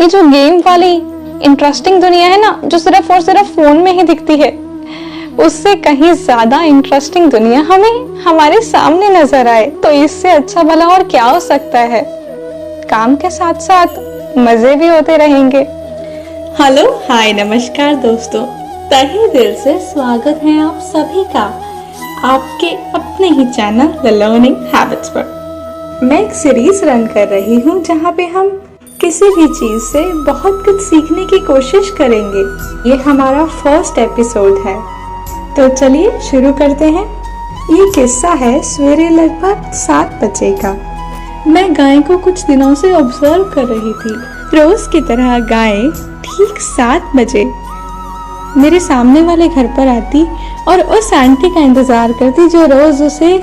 जो गेम वाली इंटरेस्टिंग दुनिया है ना, जो सिर्फ और सिर्फ फोन में ही दिखती है, उससे कहीं ज्यादा इंटरेस्टिंग दुनिया हमें हमारे सामने नजर आए, तो इससे अच्छा भला और क्या हो सकता है। काम के साथ साथ मजे भी होते रहेंगे। हेलो, हाय, नमस्कार दोस्तों, तहे दिल से स्वागत है आप सभी का आपके अपने ही चैनल द लर्निंग हैबिट्स पर। मैं एक सीरीज रन कर रही हूँ जहाँ पे हम किसी भी चीज से बहुत कुछ सीखने की कोशिश करेंगे। ये हमारा फर्स्ट एपिसोड है, तो चलिए शुरू करते हैं। ये किस्सा है सवेरे लगभग 7 बजे का। मैं गाय को कुछ दिनों से ऑब्जर्व कर रही थी। रोज की तरह गाय ठीक 7 बजे मेरे सामने वाले घर पर आती और उस आंटी का इंतजार करती जो रोज उसे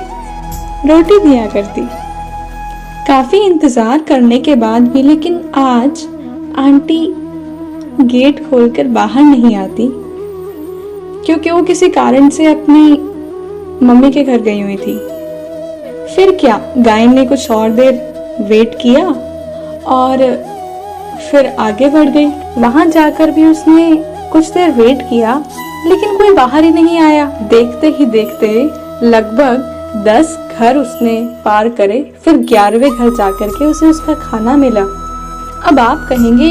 रोटी दिया करती। काफी इंतजार करने के बाद भी लेकिन आज आंटी गेट खोलकर बाहर नहीं आती, क्योंकि वो किसी कारण से अपनी मम्मी के घर गई हुई थी। फिर क्या, गाय ने कुछ और देर वेट किया और फिर आगे बढ़ गई। वहां जाकर भी उसने कुछ देर वेट किया, लेकिन कोई बाहर ही नहीं आया। देखते ही देखते लगभग 10 घर उसने पार करे, फिर 11वें घर जाकर के उसे उसका खाना मिला। अब आप कहेंगे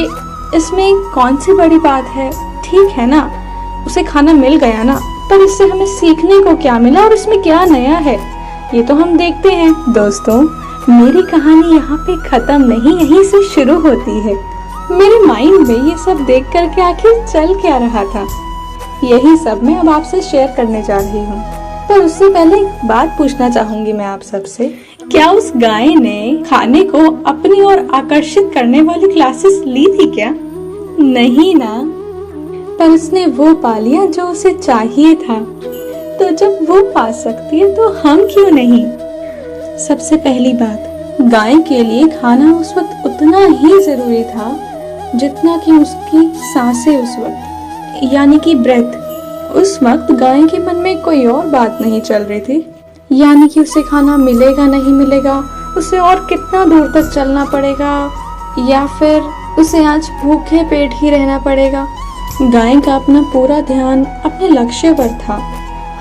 इसमें कौन सी बड़ी बात है, ठीक है ना, उसे खाना मिल गया ना, पर इससे हमें सीखने को क्या मिला और इसमें क्या नया है, ये तो हम देखते हैं। दोस्तों, मेरी कहानी यहाँ पे खत्म नहीं, यहीं से शुरू होती है। मेरे माइंड में ये सब देख करके आखिर चल क्या रहा था, यही सब मैं अब आपसे शेयर करने जा रही हूँ। पर उससे पहले एक बात पूछना चाहूंगी मैं आप सबसे, क्या उस गाय ने खाने को अपनी ओर आकर्षित करने वाली क्लासेस ली थी क्या? नहीं ना, पर उसने वो पा लिया जो उसे चाहिए था। तो जब वो पा सकती है तो हम क्यों नहीं? सबसे पहली बात, गाय के लिए खाना उस वक्त उतना ही जरूरी था जितना कि उसकी सांसें उस वक्त, यानी कि ब्रेथ। उस वक्त गाय के मन में कोई और बात नहीं चल रही थी, यानी कि उसे खाना मिलेगा नहीं मिलेगा, उसे और कितना दूर तक चलना पड़ेगा, या फिर उसे आज भूखे पेट ही रहना पड़ेगा। गाय का अपना पूरा ध्यान अपने लक्ष्य पर था।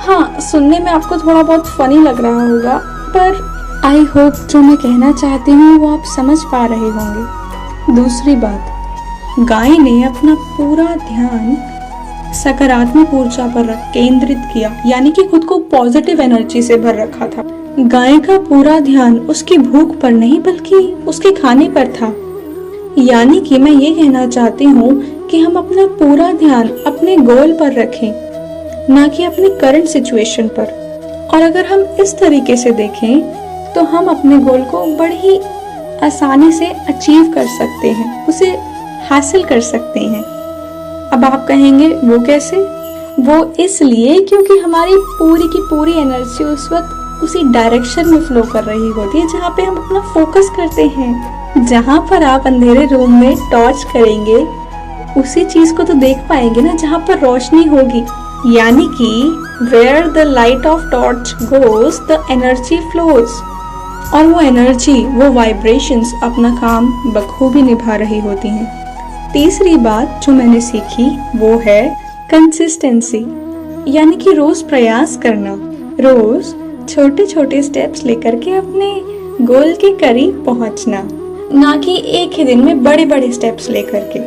हाँ, सुनने में आपको थोड़ा बहुत फनी लग रहा होगा, पर आई होप जो मैं कहना चाहती हूँ वो आप समझ पा रहे होंगे। दूसरी बात, गाय ने अपना पूरा ध्यान सकारात्मक ऊर्जा पर केंद्रित किया, यानी कि खुद को पॉजिटिव एनर्जी से भर रखा था। गाय का पूरा ध्यान उसकी भूख पर नहीं बल्कि उसके खाने पर था। यानी कि मैं ये कहना चाहती हूँ कि हम अपना पूरा ध्यान अपने गोल पर रखें, ना कि अपनी करंट सिचुएशन पर। और अगर हम इस तरीके से देखें तो हम अपने गोल को बड़ी ही आसानी से अचीव कर सकते हैं, उसे हासिल कर सकते हैं। अब आप कहेंगे वो कैसे? वो इसलिए क्योंकि हमारी पूरी की पूरी एनर्जी उस वक्त उसी डायरेक्शन में फ्लो कर रही होती है जहाँ पे हम अपना फोकस करते हैं। जहाँ पर आप अंधेरे रूम में टॉर्च करेंगे उसी चीज को तो देख पाएंगे ना जहाँ पर रोशनी होगी, यानी कि where the light of torch goes the energy flows। और वो एनर्जी, वो वाइब्रेशंस अपना काम बखूबी निभा रही होती हैं। तीसरी बात जो मैंने सीखी वो है कंसिस्टेंसी, यानी कि रोज प्रयास करना, रोज छोटे छोटे स्टेप्स लेकर के अपने गोल के करीब पहुंचना, ना कि एक ही दिन में बड़े बड़े स्टेप्स लेकर के।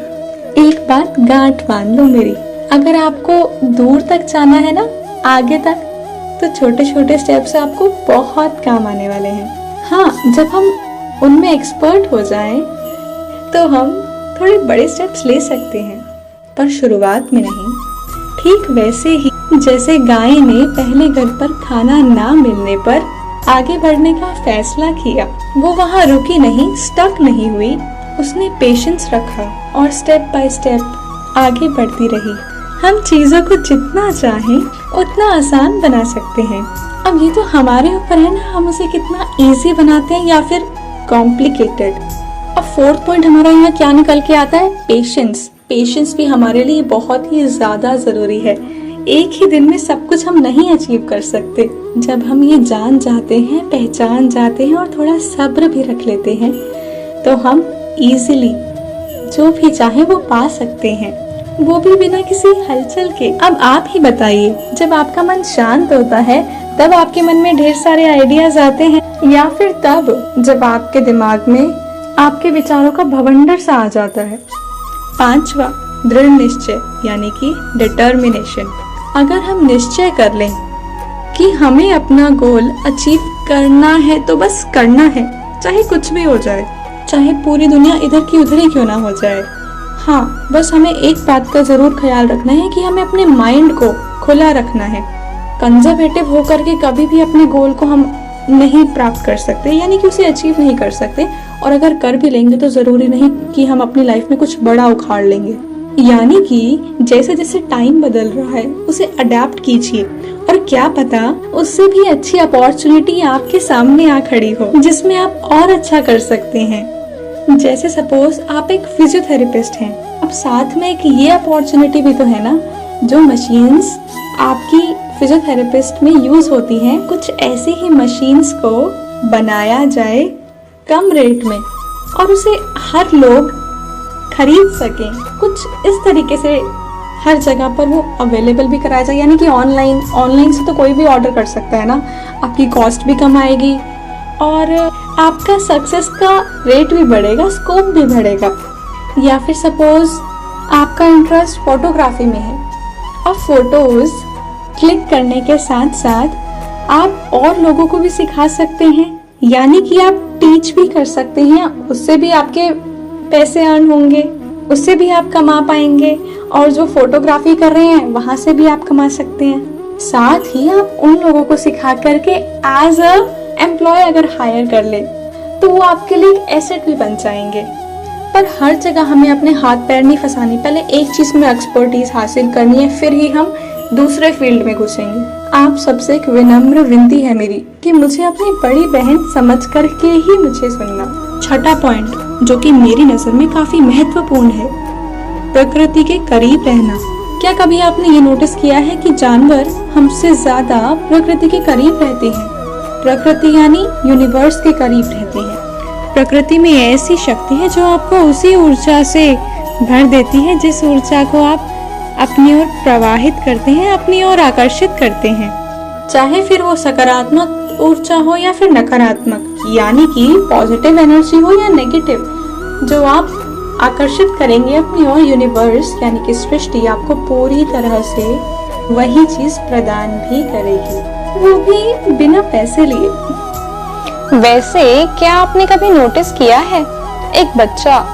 एक बात गांठ बांध लो मेरी, अगर आपको दूर तक जाना है ना, आगे तक, तो छोटे छोटे स्टेप्स आपको बहुत काम आने वाले हैं। हाँ, जब हम उनमें एक्सपर्ट हो जाएं, तो हम थोड़े बड़े स्टेप्स ले सकते हैं, पर शुरुआत में नहीं। ठीक वैसे ही जैसे गाय ने पहले घर पर खाना ना मिलने पर आगे बढ़ने का फैसला किया, वो वहाँ रुकी नहीं, स्टक नहीं हुई, उसने पेशेंस रखा और स्टेप बाय स्टेप आगे बढ़ती रही। हम चीजों को जितना चाहें उतना आसान बना सकते हैं। अब ये तो हमारे ऊपर है ना, हम उसे कितना इजी बनाते हैं या फिर कॉम्प्लिकेटेड। अब 4th पॉइंट हमारा यहाँ क्या निकल के आता है? पेशेंस। पेशेंस भी हमारे लिए बहुत ही ज्यादा जरूरी है। एक ही दिन में सब कुछ हम नहीं अचीव कर सकते। जब हम ये जान जाते हैं, पहचान जाते हैं और थोड़ा सब्र भी रख लेते हैं, तो हम इजीली जो भी चाहे वो पा सकते हैं, वो भी बिना किसी हलचल के। अब आप ही बताइए, जब आपका मन शांत होता है तब आपके मन में ढेर सारे आइडियाज आते हैं, या फिर तब जब आपके दिमाग में आपके विचारों का भवंडर सा आ जाता है। 5वां, दृढ़ निश्चय यानी कि डिटर्मिनेशन। अगर हम निश्चय कर लें कि हमें अपना गोल अचीव करना है तो बस करना है, चाहे कुछ भी हो जाए, चाहे पूरी दुनिया इधर की उधर ही क्यों ना हो जाए। हाँ, बस हमें एक बात का जरूर ख्याल रखना है कि हमें अपने माइंड को खुला रखना है। कंजर्वेटिव होकर के कभी भी अपने गोल को हम नहीं प्राप्त कर सकते, यानी कि उसे अचीव नहीं कर सकते, और अगर कर भी लेंगे तो जरूरी नहीं कि हम अपनी लाइफ में कुछ बड़ा उखाड़ लेंगे। यानी कि जैसे जैसे टाइम बदल रहा है उसे अडेप्ट कीजिए, और क्या पता उससे भी अच्छी अपॉर्चुनिटी आपके सामने आ खड़ी हो जिसमें आप और अच्छा कर सकते हैं। जैसे सपोज आप एक फिजियोथेरेपिस्ट हैं, अब साथ में एक ये अपॉर्चुनिटी भी तो है ना, जो मशीन्स आपकी फिजियोथेरेपिस्ट में यूज होती हैं, कुछ ऐसी ही मशीन्स को बनाया जाए कम रेट में और उसे हर लोग खरीद सकें। कुछ इस तरीके से हर जगह पर वो अवेलेबल भी कराया जाए, यानी कि ऑनलाइन से तो कोई भी ऑर्डर कर सकता है ना, आपकी कॉस्ट भी कम आएगी और आपका सक्सेस का रेट भी बढ़ेगा, स्कोप भी बढ़ेगा। या फिर सपोज आपका इंटरेस्ट फोटोग्राफी में है और फोटोज क्लिक करने के साथ साथ आप और लोगों को भी सिखा सकते हैं, यानी कि आप टीच भी कर सकते हैं, उससे भी आपके पैसे अर्न होंगे, उससे भी आप कमा पाएंगे, और जो फोटोग्राफी कर रहे हैं वहां से भी आप कमा सकते हैं। साथ ही आप उन लोगों को सिखा करके एज अ एम्प्लॉय अगर हायर कर ले तो वो आपके लिए एक एसेट भी बन जाएंगे। पर हर जगह हमें अपने हाथ पैर नहीं फंसानी, पहले एक चीज में एक्सपर्टीज हासिल करनी है, फिर ही हम दूसरे फील्ड में घुसेंगे। आप सबसे एक विनम्र विनती है मेरी कि मुझे अपनी बड़ी बहन समझ करके ही मुझे सुनना। 6वां पॉइंट, जो कि मेरी नजर में काफी महत्वपूर्ण है, प्रकृति के करीब रहना। क्या कभी आपने ये नोटिस किया है कि जानवर हमसे ज्यादा प्रकृति के करीब रहते हैं? प्रकृति यानी यूनिवर्स के करीब रहते हैं। प्रकृति में ऐसी शक्ति है जो आपको उसी ऊर्जा से भर देती है जिस ऊर्जा को आप अपनी ओर प्रवाहित करते हैं, अपनी ओर आकर्षित करते हैं, चाहे फिर वो सकारात्मक ऊर्जा हो या फिर नकारात्मक, यानी कि पॉजिटिव एनर्जी हो या नेगेटिव, जो आप आकर्षित करेंगे अपनी ओर, यूनिवर्स यानी कि सृष्टि आपको पूरी तरह से वही चीज प्रदान भी करेगी, वो भी बिना पैसे लिए। वैसे क्या आपने कभी नोटिस किया है एक बच्चा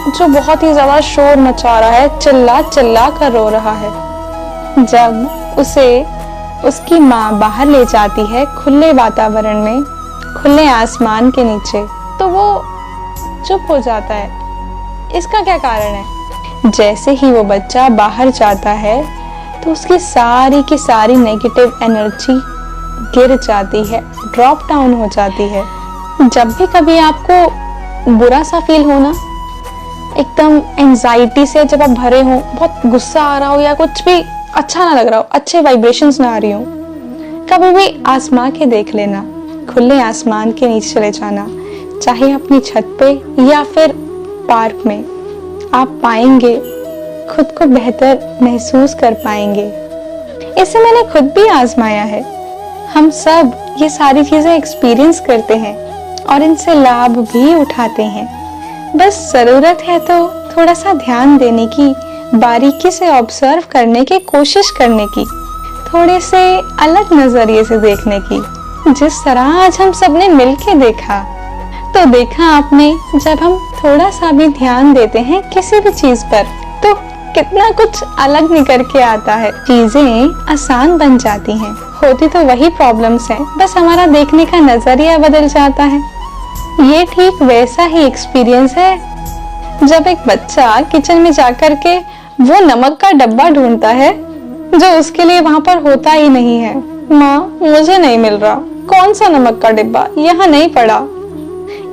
जो बहुत ही ज्यादा शोर मचा रहा है, चिल्ला चिल्ला कर रो रहा है, जब उसे उसकी माँ बाहर ले जाती है खुले वातावरण में, खुले आसमान के नीचे, तो वो चुप हो जाता है। इसका क्या कारण है? जैसे ही वो बच्चा बाहर जाता है तो उसकी सारी की सारी नेगेटिव एनर्जी गिर जाती है, ड्रॉप डाउन हो जाती है। जब भी कभी आपको बुरा सा फील हो ना, एकदम एंजाइटी से जब आप भरे हो, बहुत गुस्सा आ रहा हो या कुछ भी अच्छा ना लग रहा हो, अच्छे वाइब्रेशंस ना आ रही हो, कभी भी आसमां के देख लेना, खुले आसमान के नीचे चले जाना, चाहे अपनी छत पे या फिर पार्क में, आप पाएंगे खुद को बेहतर महसूस कर पाएंगे। इसे मैंने खुद भी आजमाया है। हम सब ये सारी चीजें एक्सपीरियंस करते हैं और इनसे लाभ भी उठाते हैं। बस जरूरत है तो थोड़ा सा ध्यान देने की, बारीकी से ऑब्जर्व करने की कोशिश करने की, थोड़े से अलग नजरिए से देखने की, जिस तरह आज हम सबने मिलके देखा। तो देखा आपने, जब हम थोड़ा सा भी ध्यान देते हैं किसी भी चीज पर तो कितना कुछ अलग निकल के आता है, चीजें आसान बन जाती हैं। होती तो वही प्रॉब्लम्स हैं, बस हमारा देखने का नजरिया बदल जाता है। ये ठीक वैसा ही एक्सपीरियंस है जब एक बच्चा किचन में जाकर के वो नमक का डब्बा ढूंढता है जो उसके लिए वहां पर होता ही नहीं है। माँ, मुझे नहीं मिल रहा, कौन सा नमक का डिब्बा, यहाँ नहीं पड़ा।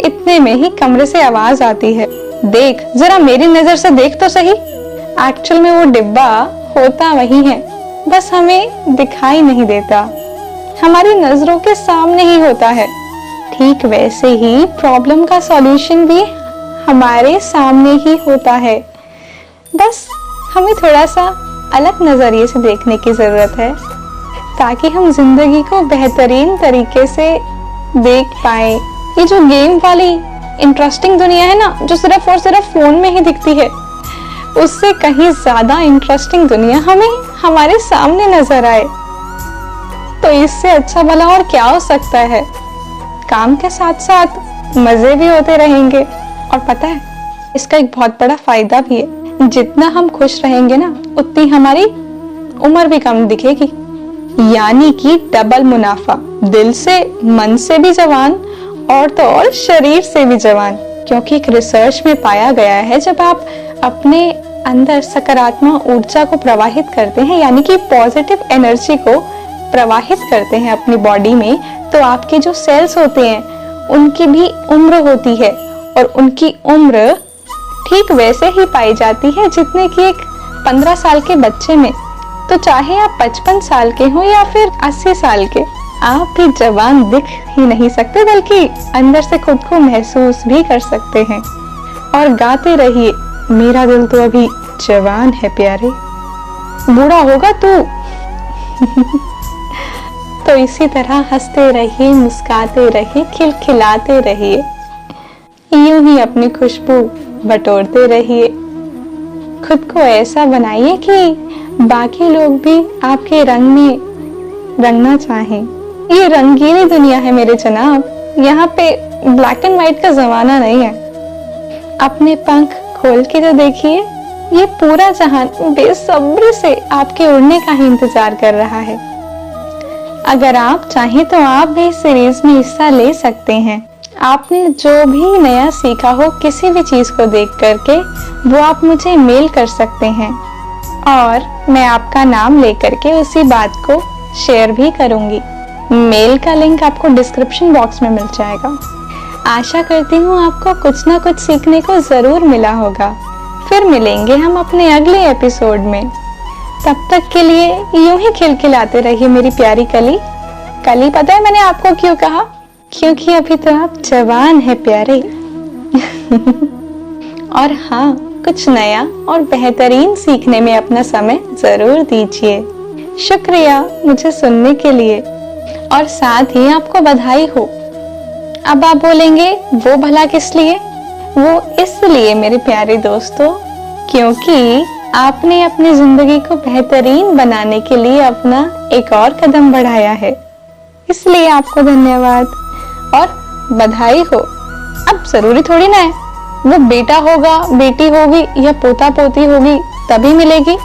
इतने में ही कमरे से आवाज आती है, देख जरा मेरी नजर से देख तो सही। एक्चुअल में वो डिब्बा होता वही है, बस हमें दिखाई नहीं देता, हमारी नजरों के सामने ही होता है। ठीक वैसे ही प्रॉब्लम का सॉल्यूशन भी हमारे सामने ही होता है। बस हमें थोड़ा सा अलग नजरिए से देखने की जरूरत है ताकि हम जिंदगी को बेहतरीन तरीके से देख पाए। ये जो गेम वाली इंटरेस्टिंग दुनिया है ना, जो सिर्फ और सिर्फ फोन में ही दिखती है, उससे कहीं ज्यादा इंटरेस्टिंग दुनिया हमें हमारे सामने नजर आए तो इससे अच्छा भला और क्या हो सकता है। काम के साथ साथ मजे भी होते रहेंगे। और पता है, इसका एक बहुत बड़ा फायदा भी है, जितना हम खुश रहेंगे ना उतनी हमारी उम्र भी कम दिखेगी। यानी कि डबल मुनाफा, दिल से मन से भी जवान और तो और शरीर से भी जवान। क्योंकि एक रिसर्च में पाया गया है, जब आप अपने अंदर सकारात्मक ऊर्जा को प्रवाहित करते हैं, यानी कि पॉजिटिव एनर्जी को प्रवाहित करते हैं अपनी बॉडी में, तो आपके जो सेल्स होते हैं उनकी भी उम्र होती है और उनकी उम्र ठीक वैसे ही पाई जाती है जितने की एक 15 साल के बच्चे में। तो चाहे आप 55 साल के हो या फिर 80 साल के, आप भी जवान दिख ही नहीं सकते, बल्कि अंदर से खुद को महसूस भी कर सकते हैं। और गाते रहिए, मेरा दिल तो अभी जवान है प्यारे, बूढ़ा होगा तू। तो इसी तरह हंसते रहिए, मुस्कुराते रहिए, खिलखिलाते रहिए, यूं ही अपनी खुशबू बटोरते रहिए। खुद को ऐसा बनाइए कि बाकी लोग भी आपके रंग में रंगना चाहें। ये रंगीनी दुनिया है मेरे जनाब, यहाँ पे ब्लैक एंड व्हाइट का जमाना नहीं है। अपने पंख खोल के तो देखिए, ये पूरा जहान बेसब्री से आपके उड़ने का ही इंतजार कर रहा है। अगर आप चाहें तो आप भी इस सीरीज में हिस्सा ले सकते हैं। आपने जो भी नया सीखा हो किसी भी चीज को देख करके, वो आप मुझे मेल कर सकते हैं और मैं आपका नाम लेकर के उसी बात को शेयर भी करूंगी। मेल का लिंक आपको डिस्क्रिप्शन बॉक्स में मिल जाएगा। आशा करती हूँ आपको कुछ ना कुछ सीखने को जरूर मिला होगा। फिर मिलेंगे हम अपने अगले एपिसोड में। तब तक के लिए यूं ही खिलखिलाते रहिए मेरी प्यारी कली। कली पता है मैंने आपको क्यों कहा? क्योंकि अभी तो आप जवान है प्यारे। और हाँ, कुछ नया और बेहतरीन सीखने में अपना समय जरूर दीजिए। शुक्रिया मुझे सुनने के लिए और साथ ही आपको बधाई हो। अब आप बोलेंगे वो भला किस लिए? वो इसलिए मेरे प्यारे दोस्तों, क्योंकि आपने अपनी जिंदगी को बेहतरीन बनाने के लिए अपना एक और कदम बढ़ाया है। इसलिए आपको धन्यवाद और बधाई हो। अब जरूरी थोड़ी ना है वो बेटा होगा, बेटी होगी या पोता पोती होगी तभी मिलेगी,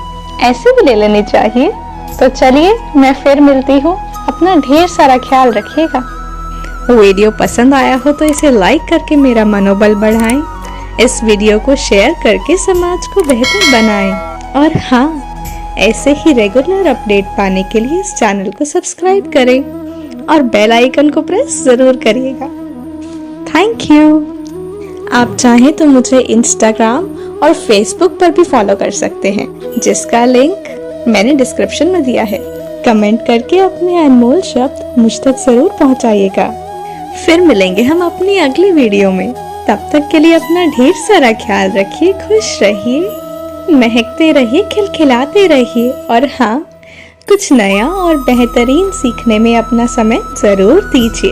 ऐसे भी ले लेनी चाहिए। तो चलिए मैं फिर मिलती हूँ। अपना ढेर सारा ख्याल रखिएगा। वीडियो पसंद आया हो तो इसे लाइक करके मेरा मनोबल बढ़ाएं। इस वीडियो को शेयर करके समाज को बेहतर बनाएं। और हाँ, ऐसे ही रेगुलर अपडेट पाने के लिए इस चैनल को सब्सक्राइब करें और बेल आइकन को प्रेस जरूर करिएगा। Thank you. आप चाहें तो मुझे इंस्टाग्राम और फेसबुक पर भी फॉलो कर सकते हैं, जिसका लिंक मैंने डिस्क्रिप्शन में दिया है। कमेंट करके अपने अनमोल शब्द मुझ तक जरूर पहुंचाइएगा। फिर मिलेंगे हम अपनी अगली वीडियो में। तब तक के लिए अपना ढेर सारा ख्याल रखिए, खुश रहिए, महकते रहिए, खिलखिलाते रहिए और हाँ, कुछ नया और बेहतरीन सीखने में अपना समय जरूर दीजिए।